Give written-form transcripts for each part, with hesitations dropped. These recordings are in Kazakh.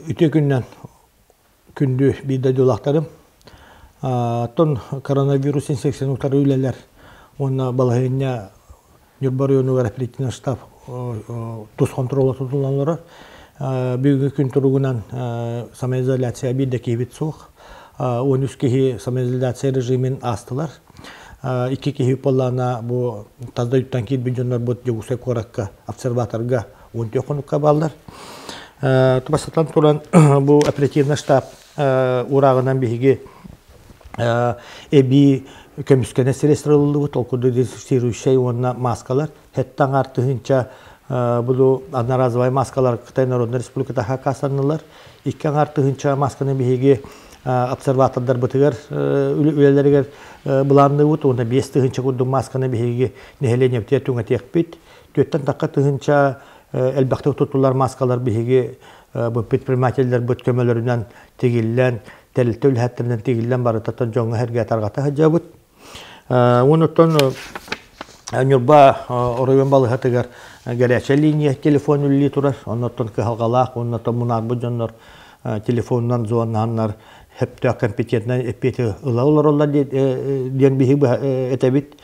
үте күннен күнді бейді дұлақтарым. Тон коронавирус инфекциянықтары үйлелер. Оны балығынна Нюрбар району оперативный штаб тұз контролы тұтыланлары. Бүгінгі күн тұрғынан самоизоляция бейді кейбет соқ. 13 кеге самоизоляция режимін астылар. 2 кеге поллана бұл тазда үттен кейт бүнжонлар бұд жегусай қораққа, обсерваторға 10 қоныққа балдар. Тұбасатан тұран бұл оперативный штаб урағынан бейге эби көміскені средстволы бұд, олқыды дезинфицирующий онына маскалар. Хеттан артығынша бұл одноразовай маскалар Қытай Народный Республикада хақасанылар. Иккен артығынша масканы бейге обсерватордар бұтығар үлелерігер бұланды бұд. Онда 5 тұғынша күрдің масканы бейге нехелене бітер түңі текпейт. 4-тен таққа тұғынша әлбақты тұтылар маскалар бейге предпринимательдер бұд көмелерінен тегіллен, тәлілті үлхәттерінен тегіллен бары таттан жоңы әрге тарғата хаджа бұд. Оныттан Нюрба орайын балығатығар горячая линия телефон үлі тұрар. Оныттан кығалғалақ, оныттан мұнар бұд жонлар телефонынан зуаннанлар хепті компетентнен әппеті ұла олар олар ден бейгі әтәбіт.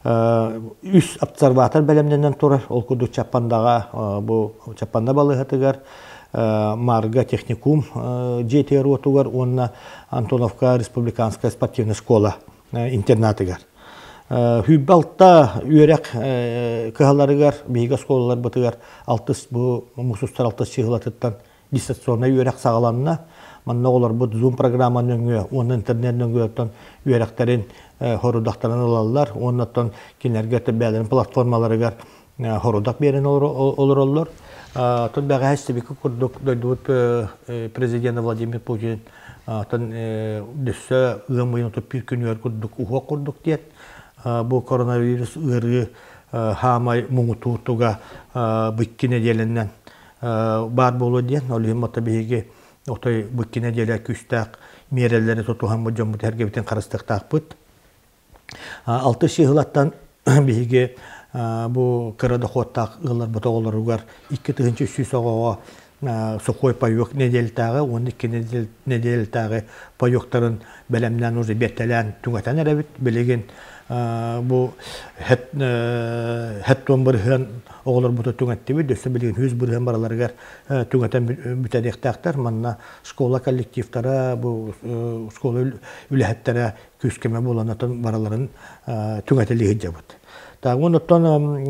Үс обсерватор бәлемденен тұрар. Ол күрді Чапандаға, бұл Чапанда балығатығар. Марга техникум жетер отугар, онна Антоновка республиканская спортивная школа интернатыгар. Хүббалта үйерек кығаларыгар, бейгі школалар бұтыгар, мұсустар 6 сиғылатыттан дистанционный үйерек сағаланына. Манна олар бұд Zoom программаны өңі, оны интернет өңі өттен үйеректерін хорудақтарын алалар, оннаттан кенергерті бәлерін платформаларыгар хорудақ берін олар олар. Тут бәға әстебекі күрдік дөйдуыт президент Владимир Путин дөссі ғымайын ұтып бір күн өр күрдік ұға күрдік дед. Бұл коронавирус ғырғы хамай мұңытуытуға бүккіне делінен бар болу ден. Олығын мата бейге бүккіне делі күстәк мерелері тұтуған мұджан бұд әргебітен қарыстықтақ бұд. 6 шиғылаттан бейге bu kırada xottaq ıllar bu toğullar 2 tığınçı süs oğağa soğuy payok nedeltağı 12 nedeltağı payokların belemden uzu betelen tüngatan erabit belegen bu hetton bırhın oğullar bu tüngattibi döse belegen 100 bırhın baralarıgar tüngatan bütedektaktар manna şkola kollektivtara bu şkola ülehettara küskeme bulanatan baraların tüngatiliği jabıt. Оныттан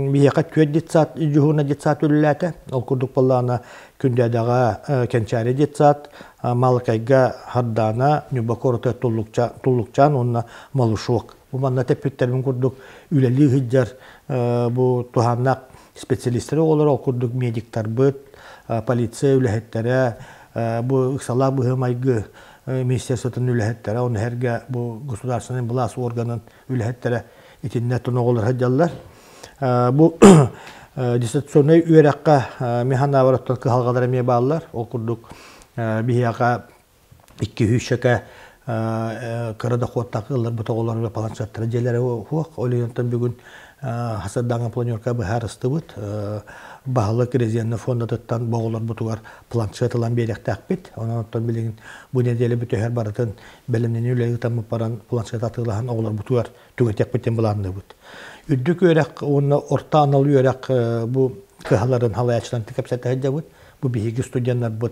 бияқа көт детсат, жүхуна детсат үліләті. Ол күрдік боллағына күндәдіға кәнчәрі детсат, малықайға хардана, нүбі қорыты тұллықчан, онына малышуық. Бұл манна тәппеттермен күрдік үлелі ғыджар, бұл тұханнақ специалистері олар, ол күрдік медиктар бұд, полиция үләхеттері, бұл ұқсала бұғым айғы министерствотын үләхеттері, оны әрге бұл государственный власть органын үләхеттері İtinnet onu olur hacallar. Bu distansiyonel üyerekka mehana varattan kıhalgalara meye bağlılar. Okurduk bir yaka 2-3 şaka karada kuattak yıllar bu tağlar ve palançatları celere huak. Öyle yantan bir gün hasaddan planyorka bir harastı bud. Bağlı kriziyanlı fonda tuttan bağlar bu tuğar plançatılan bir yek takbit. Ondan bilin bu nedeli bütün her baratın belimden üyeyi tamı paran plançat atılan oğlar bu tuğar tügetek biten bulandı bud. Üddük örek onu orta analı örek bu kıhaların halayaçtan tıkapsatı hacca bud. Bu bihigi studiyanlar bud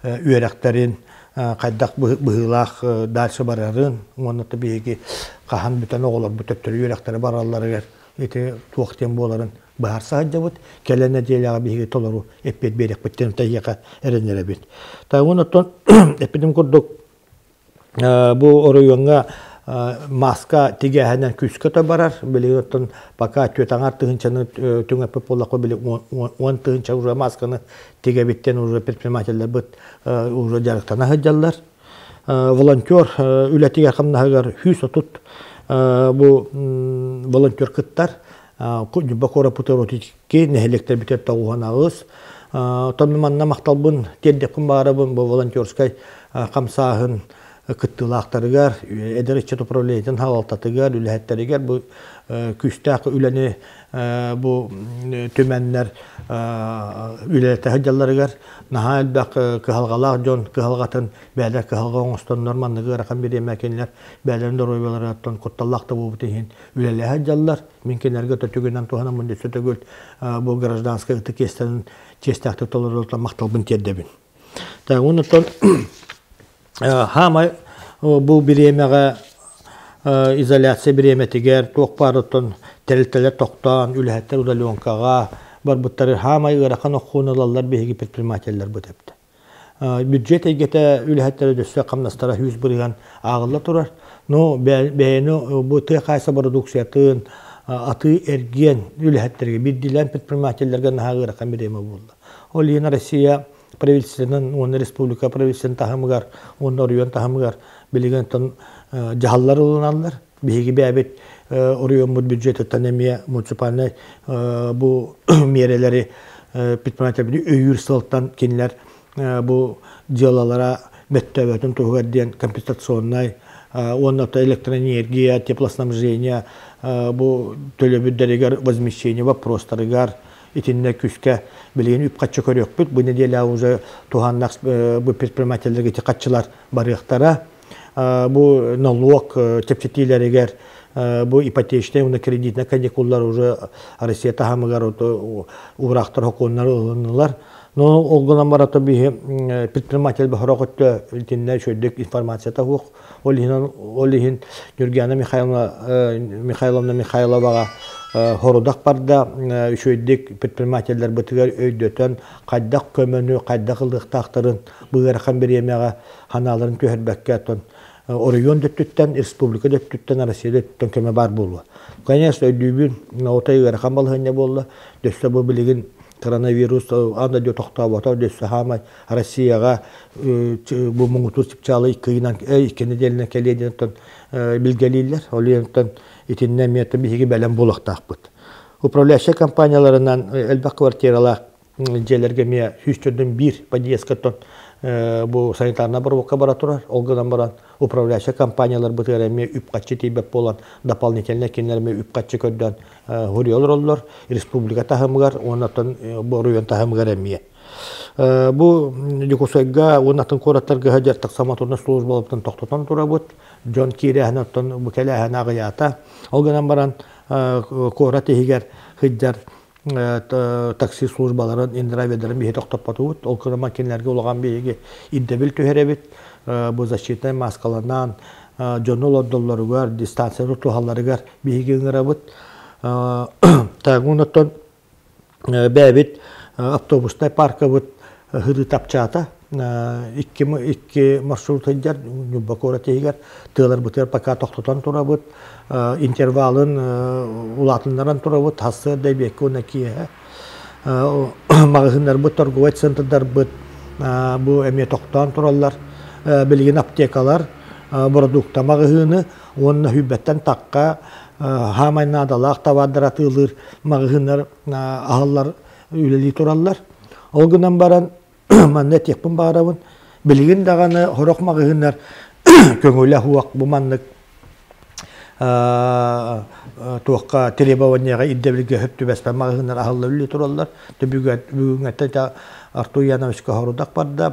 öreklerin kaydak bıhılak darşı bararın. Onu da bihigi kahan bütün oğlar bu töptürü örekleri bararları ver. Ete tuğakten boğların bağırsa hacca bud. Kellene diyelega bihigi tolaru epet berek bitten tayyaka erenlere bit. Ta ondan epedim kurduk bu orayonga maska tigahından küskete barar. Böyle ondan baka tüytan artığınçanı tüng epep olakı böyle 10 tığınça uğra maskanı tiga bitten uğra predprimateller bit uğra jarıktana haccalar. Volontör ületi yakımına hagar hüs tut bu volontör kıttar. Bakora puterotikki nehelekler biter tağuhan ağız. Tabii manna maktalbın teddepkin bağırabın bu volontörskay kamsahın кыттылақтарыгар, эдеречет управлениятын халалтатыгар, үләһеттеригер бу күстәк үләне бу төмәннәр үләте хаҗалларыгар наһа әлбәк кыһалгалак жон кыһалгатын бәләр кыһалга оңстон норманныгы ракам бире мәкенләр бәләрен дөрөбеләр аттан котталлакта бу тиһин үләле хаҗаллар минкенәргә төтүгеннән туһана монда сөтөгөл бу гражданская текестен честәкте толырылта макталбын теддебин. Та онтон Хамай bu biremeğe izolasiya biremetiger toqparıtın telteler toqtan ülhetler udalonkağa bar butları hamay ırakan okunalarlar behigi предпринимательлер bu tepti. Büdjet egete ülhetleri dösse qamnastara 100 bırıgan ağılla turar. No beyni bu tıqaysa produksiyatın atı ergen ülhetlerge bildilen предпринимательлерге naha ırakan bireme buldu. O yine Rusya правительственен, он республика правительствен тахымгар, он орыйон тахымгар, билеген тон жаһаллар уланалар. Биһиги бәбит орыйон бюджет экономия муниципальный бу мерелери предприниматель өйүр сылтан кинлер бу делалара меттебетин тугарден компенсационный, он это электроэнергия, теплоснабжение, бу төлөбүддеригер возмещение вопростарыгар итинне күскә билген үп качы көрөкпүт бу неделя уже туханнак бу предпринимательлерге тикатчылар барыктара бу налог тепчетилеригер бу ипотечный уна кредитный каникуллар уже Россия тахамыгар урактар хокуннар улунлар но олгонан барата би предприниматель бахрокотто итинне шөйдүк информация тавук олихин Юргена Михайловна Михайловага хорудак барда шөйдүк предпринимательлер бытыгар өйдөтөн кайдак көмөнү кайдак ылдыктактарын быгыракан беремеге ханаларын төһөрбөккө тон Орыйон дөттүттен, республика дөттүттен, Россия дөттүттен көмө бар болу. Конечно, өйдүүбүн, отай ыракан балыгыня болу. Дөссө бу билигин коронавирус анда дөт токтабата, дөссө хамай Россияга бу муңутур типчалы икки неделине келеден билгелейлер. Олентон итинне мети биги белен булактакпыт. Управляющий компанияларынан элбак квартиралар жерлерге ме 101 подъездка тон bu sanitarna barboka baratурар, olgadan baran upravляющий компаниялар бытыраме үпкатчы тийбеп болан дополнительный кинлерме үпкатчы көддөн хурьолор оллор республика тахымгар онатын боруен тахымгар эмие. Бу дикусайга онатын кораттарга хаҗар таксаматурна службалыптан токтотон турабыт. Жон кирехнаттан бу келеһен агыята. Олгадан баран корат егер хиҗар такси службаларын индраведерин бихи тоқтаппатуут, ол кыры макинлерге улаған бейге иддебил төһеребит, бу защитный маскаларынан, жонул оддолларыгар, дистанция рутухаларыгар бейге ыңырабыт. Тагунаттан бәбит автобустай парка бут хыры тапчата, икки маршрут хыджар, нюббакора тегер, тылар бутер пока тоқтотан турабыт, интервалын улатынларан турабыт, хасы дайбекке онакие. Мағығындар бұт, торговый центрдар бұт, бұ әме тоқтан туралар, білген аптекалар, продукта мағығыны, онына хүббеттен таққа, хамайна адалақ тавадыра тылыр, мағығындар ағалар үлелі туралар. Олғынан баран, манны текпін бағарабын, білген дағаны хорок мағығындар көңілі хуақ бұ манны туаққа требованияға иддебілге хөпті бәспен мағығындар ағалар үлелі туралар. Бүгін әтті Артур Яновичка хорудақ барда,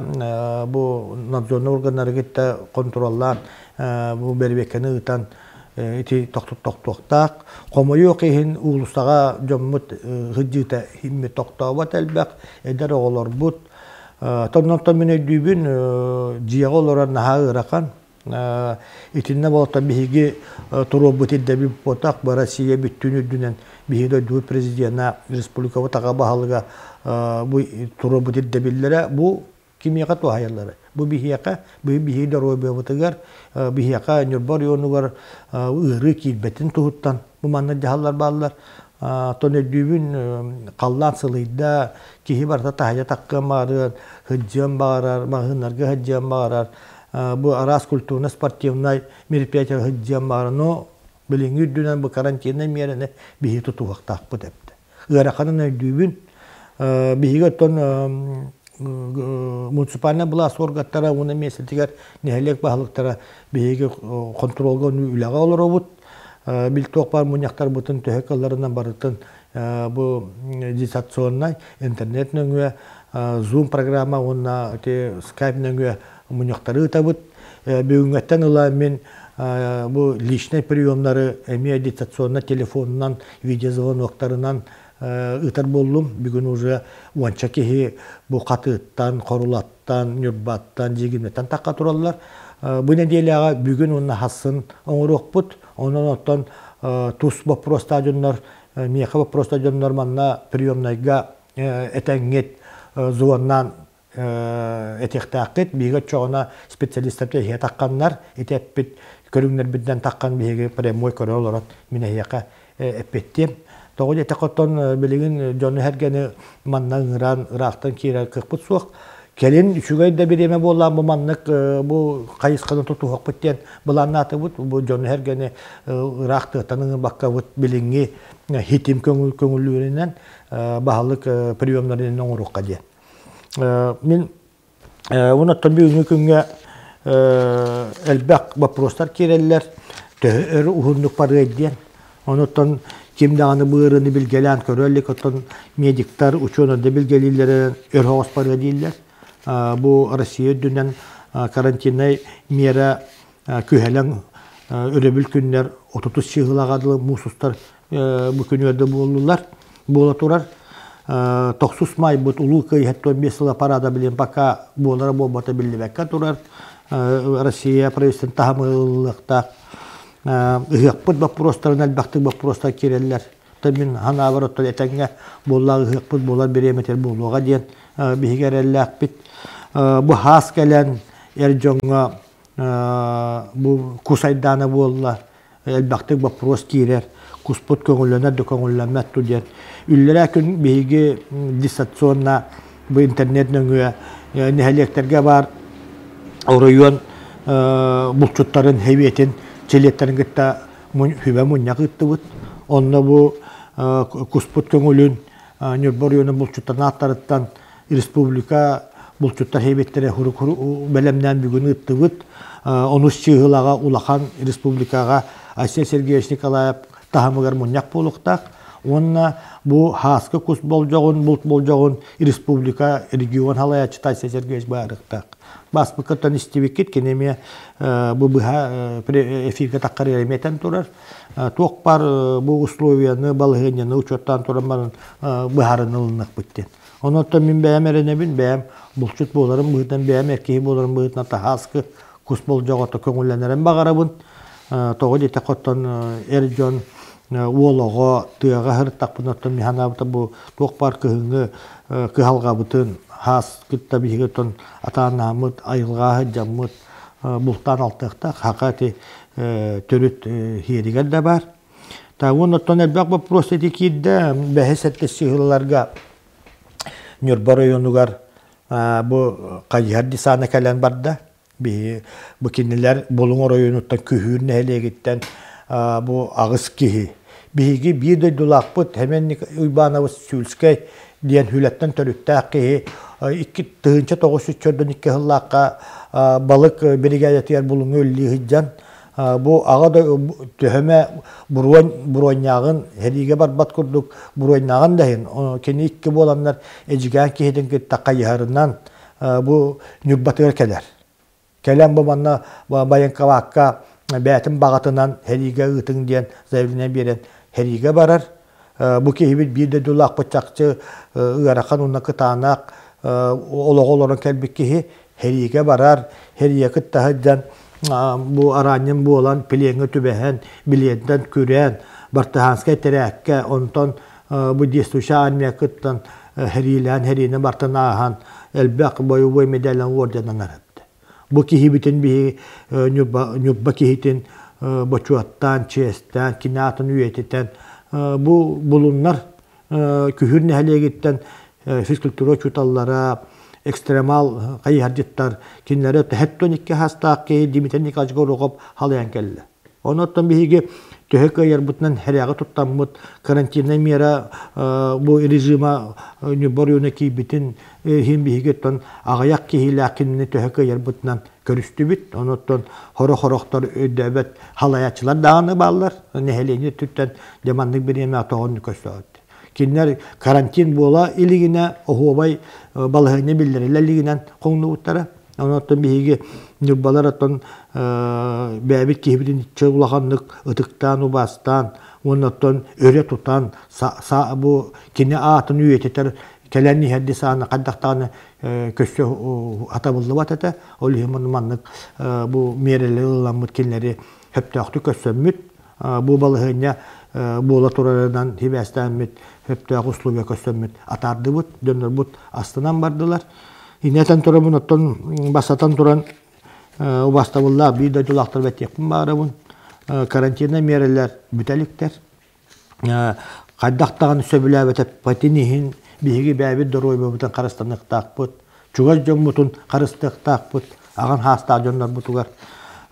бұ надзорны органлары кетті контроллан, бұ бәрбекені ұтан ити тоқтақ. Қомайы оқиын ұлыстаға жоммыт ғыджыта химме тоқтауат әлбәқ, әдер оғылар бұд. Тоннантан мен өйдүйбін жияғы оларар наға ұрақан. Итинне болақта бігіге тұру бұт еддәбі потақ, ба Россия бүттін өддінен бігіде өйдуі президентна республикавы таға бағалыға тұру бұт еддәбілері бұл кимияға туғайалары. Бұл бігіяқа, бұл бігіде ройбе бұтығар, бігіяқа нүрбар йонуғар ұйры кейбетін тұғыттан. Бұл манны жағалар бағалар. Тон өйдүйбін қаллан сылыйда кейі барда тағайа таққан бағарар, хыджан бағарар, мағынарға хыджан бағарар. Бұл арас культурно спортивный мероприятие хыджан бағарар. Но білің үддінен бұл карантинный мерені бігі тұтуғақ тақпы депті. Ғарақанын өйдүйбін бігі тон муниципальный власть органдары уны месетигер нехелек баһалыктара биһиги контролга үләгә олар бут. Бил токпар муньяктар бутын төһәкәлләреннән барытын бу дистанционный интернет нөңгә Zoom программа онна те Skype нөңгә муньяктары табыт. Бүгенгәттән ула мен бу личный приемнары эми дистанционный телефоннан видеозвоноктарынан ытар болдум. Бүгүн уже уанча кеһи бу катыттан, корулаттан, нюрбаттан, жигинеттен такка тураллар. Бу неделяга бүгүн онна хасын оңорокпут. Онон оттон тус вопрос стадионнар, меха вопрос стадионнар манна приемнайга этеңет зуаннан этехтакет биге чогона специалисттер хе такканнар этеппит көрүңнөр бидден таккан биге прямой көрөлөр мине яка эппеттим. Тогы этекоттон билигин Жон Хергени манна ыран ырактан кире кырпыт суак келин үчүгайда биреме боллан бу маннык бу кайысканы тутуак биттен буланаты бут бу Жон Хергени ыракты таныгы бакка бут билинги хитим көңүллөрүнөн баалык приемнарын оңорукка ди. Мен онаттан бүгүнкү күнгө элбак вопростар киреллер төр ухундук бар эден. Онаттан кимданы быырыны билгелен көрөллүк оттон медиктар ученыды билгелилер өрхос бар эдиллер. Бу Россия дүнен карантинай мера күһелен өрөбүл күннер 30 чыгылагадылы мусустар бу күнөрдө болулар. Бола турар. 9 май бут улукай хәттә бесла парада билен пока болара болбата билбекка турар. Россия правительствен тахмыллыкта ыгыппыт вопростарын албактык вопростар киреллер. Мен хана баротто этеңге болла ыгыппыт болар береметер болуга ден бигерелләк бит. Бу хас келен эрҗоңга бу кусайданы болла албактык вопрос кирер. Куспут көңүлөнө дөкөңүлләмәт туден. Үлләрә күн биге дистанционна бу интернет нөңгө нәһәлектерге бар район булчуттарын хәбиятен челеттерин гытта хүбә муньяк ыттыбыт. Онна бу куспут көңүлүн Нюрбор районы булчуттарына аттарыттан республика булчуттар хәбияттере хуру белемнән бүгүн ыттыбыт. Онус чыгылага улахан республикага Асия Сергеевич Николаев тахамыгар муньяк болуктак. Онна бу хаскы кус болжогун, булт болжогун республика регион халаячы Асия Сергеевич барыктак. Баспыкаттан истебекет кенеме бу быха эфирге таккар эметен турар. Ток бар бу условияны балыгыны учеттан турман быхарынылынык биттен. Онотта мен бәмеренебин бәм булчут боларым быдан бәм эркеги боларым быдан та хаскы кус болжогото көңүллөнөрөн багарабын. Тогы дете коттон эржон уолого тыга хыртак бунаттан механабыта бу ток бар кыгы кыгалга бутын хас кытта бигетон атанамыт айылга жаммыт бултан алтыкта хакати төрүт херигер да бар. Та онотон элбак вопрос этикидде бехесетте сыгыларга Нюрбор районугар бу кайярди саны калан барда. Бу кинилер Болуң районуттан күһүрүн элегиттен бу агыс кихи. Биги бирде дулакпыт hemen Уйбанов Сюльскай диен хүләттен төрүттә кихи 2-9-3-4-2 хыллакка балык бригадир Болуң өлли хиҗан. Бу агада төһәмә буронягын хәриге барбат курдук буронягын дәһин. Кени 2 боланнар эҗигән кихидән китә кайярыннан бу нюббатыр келәр. Келәм бабанна баянкавакка бәтим багатынан хәриге ытың диен заявление берен хәриге барар. Бу кебит бирде дулак пачакчы ырахан унна кытанак ологолорон келбекке хәриге барар. Хәриге кыттаһыдан бу араннын болан пиленге түбәһен билеттен күрән бартаһанскай терәккә онтон бу действующая армия кыттан хәрилән хәрине бартанаһан элбәк боевой медален орденнан арат. Бу кихибитин би нюбба кихитин бочуаттан, честен, кинатын үйетитен бу булуннар күхүр нәһәлегиттен физкультура чуталлара экстремал кайһардиттар кинләре тәһәттөниккә хастакки димитен никажгорогоп халыян келле. Оноттан биге төһөк ярбытнан хәрәгә туттаммыт карантинна мера бу режима нюборюна кибитин хим бигеттон агаяк кихилакинне төһөк ярбытнан көрүстүбүт оноттон хоро-хорохтор өдөбөт халаячылар дааны баллар нехелени түттен демандык биреме атогон көсөт кинер карантин бола илигине охобай балыгыны билдиреллигинен коңнууттара оноттон биги нюбалараттон бәбит кибитин чыглаганлык ытыктан убастан оноттон өре тутан бу кине атын үйететер келени хадисаны каддактаны көсө атабылды батата ол хеманманнык бу мереле ламыт кинлери хөптөктү көсөммүт бу балыгыня бола турардан хибестаммит хөптөк услуга көсөммүт атардыбыт дөнөрбут астынан бардылар инетен турамын оттон басатан туран убастабылла бийде дулактар бетекпин барабын карантина мерелер бүтеликтер каддактаган сөбүлөбөтөп патинихин биги бәби доройбутан карастаныктакпыт чугаз жоммутун карыстыктакпыт аган хаста жоннор бутугар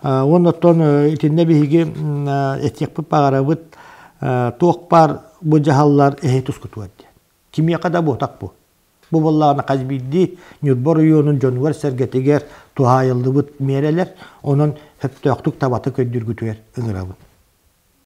оноттон итинде биги этекпип багарабыт тоокпар бу жахаллар эхетускутуат кимия када ботак бу боллагына казбидди нюрбор юнун жонвар сергетигер тухайылдыбыт мерелер онун хөптөктүк табаты көддүргүтүер ыңырабыт